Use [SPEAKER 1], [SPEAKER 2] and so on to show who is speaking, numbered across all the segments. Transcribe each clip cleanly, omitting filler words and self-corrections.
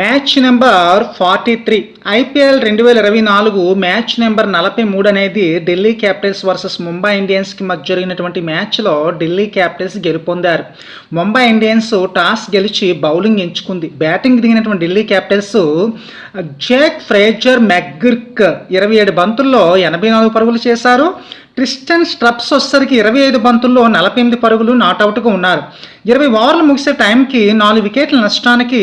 [SPEAKER 1] Match number 43 IPL 2024 match number 43 అనేది Delhi Capitals versus Mumbai ఇండియన్స్కి మధ్య జరిగినటువంటి మ్యాచ్లో ఢిల్లీ క్యాపిటల్స్ గెలుపొందారు. ముంబై ఇండియన్స్ టాస్ గెలిచి బౌలింగ్ ఎంచుకుంది. బ్యాటింగ్ దిగినటువంటి Delhi Capitals Jake Fraser McGurk 27 బంతుల్లో 84 పరుగులు చేశారు. ట్రిస్టన్ స్ట్రప్స్ వచ్చేసరికి 25 బంతుల్లో 48 పరుగులు నాట్అవుట్గా ఉన్నారు. 20 ఓవర్లు ముగిసే టైంకి 4 వికెట్ల నష్టానికి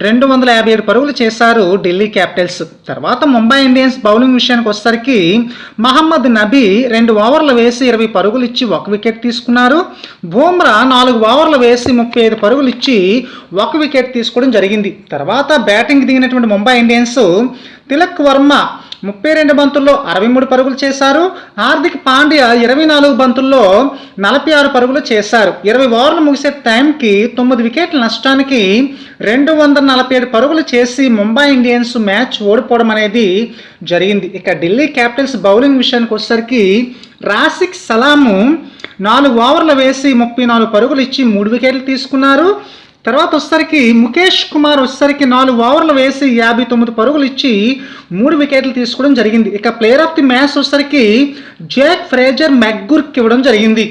[SPEAKER 1] 257 పరుగులు చేశారు ఢిల్లీ క్యాపిటల్స్. తర్వాత ముంబై ఇండియన్స్ బౌలింగ్ విషయానికి వచ్చేసరికి మహమ్మద్ నబీ 2 ఓవర్లు వేసి 20 పరుగులు ఇచ్చి 1 వికెట్ తీసుకున్నారు. బూమ్రా 4 ఓవర్లు వేసి 35 పరుగులు ఇచ్చి 1 వికెట్ తీసుకోవడం జరిగింది. తర్వాత బ్యాటింగ్ దిగినటువంటి ముంబై ఇండియన్స్ తిలక్ వర్మ 32 బంతుల్లో 63 పరుగులు చేశారు. హార్దిక్ పాండ్యా 24 బంతుల్లో 46 పరుగులు చేశారు. 20 ఓవర్లు ముగిసే టైంకి 9 వికెట్ల నష్టానికి 247 పరుగులు చేసి ముంబై ఇండియన్స్ మ్యాచ్ ఓడిపోవడం అనేది జరిగింది. ఇక ఢిల్లీ క్యాపిటల్స్ బౌలింగ్ విషయానికి వచ్చేసరికి రాసిక్ సలాము 4 ఓవర్లు వేసి 34 పరుగులు ఇచ్చి 3 వికెట్లు తీసుకున్నారు. తర్వాత వచ్చేసరికి ముఖేష్ కుమార్ వచ్చేసరికి 4 ఓవర్లు వేసి 59 పరుగులు ఇచ్చి 3 వికెట్లు తీసుకోవడం జరిగింది. ఇక ప్లేయర్ ఆఫ్ ది మ్యాచ్ వచ్చేసరికి జాక్ ఫ్రేజర్ మెక్గుర్క్ ఇవ్వడం జరిగింది.